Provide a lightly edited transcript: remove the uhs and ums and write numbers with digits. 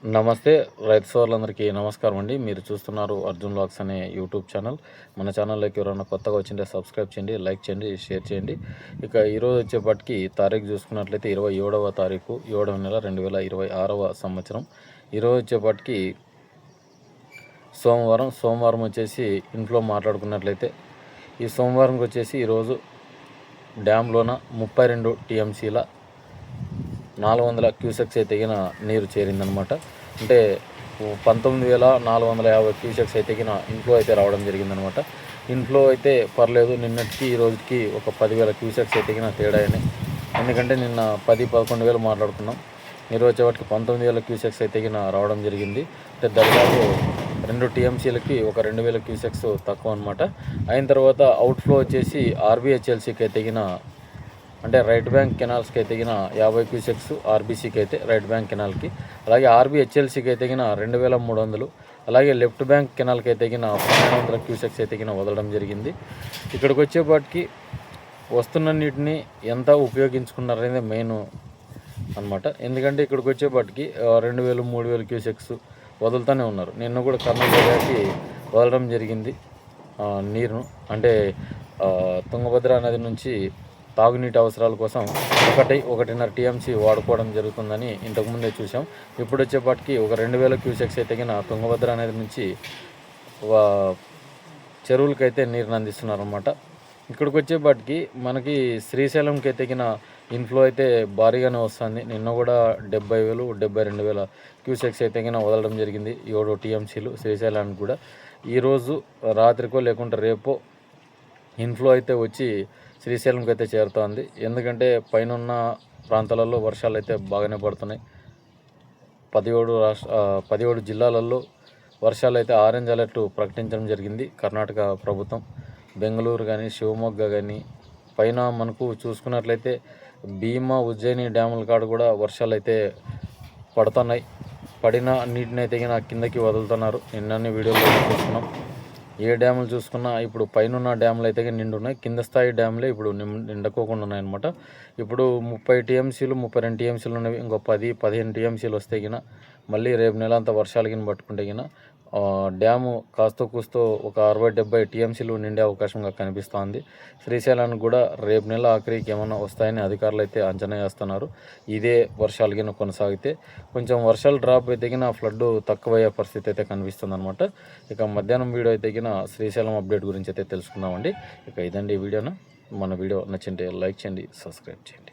నమస్తే రైతు సోదరులందరికీ నమస్కారం అండి. మీరు చూస్తున్నారు అర్జున్ వ్లాగ్స్ అనే యూట్యూబ్ ఛానల్. మన ఛానల్లోకి ఎవరైనా కొత్తగా వచ్చింటే సబ్స్క్రైబ్ చేయండి, లైక్ చేయండి, షేర్ చేయండి. ఇక ఈరోజు వచ్చేపటికి తారీఖు చూసుకున్నట్లయితే 27వ తారీఖు 7వ నెల 2026వ సంవత్సరం. ఈరోజు వచ్చేపటికి సోమవారం వచ్చేసి ఇంట్లో మాట్లాడుకున్నట్లయితే ఈ సోమవారంకి వచ్చేసి ఈరోజు డ్యాంలోన 32 టీఎంసీల 400 క్యూసెక్స్ అయితే నీరు చేరిందనమాట. అంటే 19,450 క్యూసెక్స్ అయితే ఇంట్లో అయితే రావడం జరిగిందనమాట. ఇంట్లో అయితే పర్లేదు, నిన్నటికి ఈ రోజుకి ఒక 10,000 క్యూసెక్స్ అయితే తేడా అయినాయి. ఎందుకంటే నిన్న 10-11 మాట్లాడుకున్నాం. ఈరోజు వచ్చేవాటికి 19,000 క్యూసెక్స్ అయితే రావడం జరిగింది. అంటే దాదాపు 2 టీఎంసీలకి ఒక 2,000 క్యూసెక్స్ తక్కువ అనమాట. అయిన తర్వాత అవుట్ఫ్లో వచ్చేసి ఆర్బీహెచ్ఎల్సీకి అయితే అంటే రైట్ బ్యాంక్ కెనాల్స్కి అయితే 50 క్యూసెక్స్, ఆర్బీసీకి అయితే రైట్ బ్యాంక్ కెనాల్కి, అలాగే ఆర్బీహెచ్ఎల్సీకి అయితే 2,300, అలాగే లెఫ్ట్ బ్యాంక్ కెనాల్కి అయితే 1,500 క్యూసెక్స్ అయితే వదలడం జరిగింది. ఇక్కడికి వచ్చేపాటికి వస్తున్న నీటిని ఎంత ఉపయోగించుకున్నారనేది మెయిన్ అనమాట. ఎందుకంటే ఇక్కడికి వచ్చేపాటికి 2,000, 3,000 క్యూసెక్స్ వదులుతూనే ఉన్నారు. నిన్న కూడా కర్నూలు జిల్లాకి వదలడం జరిగింది నీరును. అంటే తుంగభద్ర నది నుంచి తాగునీటి అవసరాల కోసం 1.5 టీఎంసీ వాడుకోవడం జరుగుతుందని ఇంతకుముందే చూసాం. ఇప్పుడు వచ్చేపాటికి ఒక 2,000 క్యూసెక్స్ అయితే తుంగభద్ర అనేది నుంచి చెరువులకైతే నీరుని అందిస్తున్నారన్నమాట. ఇక్కడికి వచ్చేపాటికి మనకి శ్రీశైలంకి అయితే ఇన్ఫ్లో అయితే భారీగానే వస్తుంది. నిన్న కూడా 70,000, 72,000 క్యూసెక్స్ అయితే వదలడం జరిగింది. 7 టీఎంసీలు శ్రీశైలానికి కూడా. ఈరోజు రాత్రికో లేకుంటే రేపో ఇన్ఫ్లో అయితే వచ్చి శ్రీశైలంకి అయితే చేరుతోంది. ఎందుకంటే పైన ప్రాంతాలలో వర్షాలు అయితే బాగానే పడుతున్నాయి. 17 జిల్లాలలో వర్షాలు అయితే ఆరెంజ్ అలర్ట్ ప్రకటించడం జరిగింది కర్ణాటక ప్రభుత్వం. బెంగళూరు కానీ, శివమొగ్గ కానీ, పైన మనకు చూసుకున్నట్లయితే భీమా, ఉజ్జయిని డ్యాముల కాడ కూడా వర్షాలు అయితే పడుతున్నాయి. పడిన నీటిని అయితే కిందకి వదులుతున్నారు. నిన్నన్ని వీడియోలో చూస్తున్నాం. ఏ డ్యాములు చూసుకున్నా ఇప్పుడు పైన డ్యాములు అయితే నిండున్నాయి. కింద స్థాయి డ్యాములే ఇప్పుడు నిండుకోకుండా ఉన్నాయన్నమాట. ఇప్పుడు 30 టీఎంసీలు, 32 టీఎంసీలు ఉన్నవి. ఇంకో 10-15 టీఎంసీలు వస్తే మళ్ళీ రేపు నెల అంతా వర్షాలు పట్టుకుంటే డ్యాము కాస్తో కూస్తో ఒక 60-70 టీఎంసీలు నిండే అవకాశంగా కనిపిస్తోంది. శ్రీశైలానికి కూడా రేపు నెల ఆఖరికి ఏమన్నా వస్తాయని అధికారులు అయితే అంచనా వేస్తున్నారు. ఇదే వర్షాలు కొనసాగితే కొంచెం వర్షాలు డ్రాప్ అయితే ఫ్లడ్ తక్కువయ్యే పరిస్థితి అయితే కనిపిస్తుంది అనమాట. ఇక మధ్యాహ్నం వీడియో అయితే శ్రీశైలం అప్డేట్ గురించి అయితే తెలుసుకుందామండి. ఇక ఇదండి ఈ వీడియోను. మన వీడియో నచ్చింటే లైక్ చేయండి, సబ్స్క్రైబ్ చేయండి.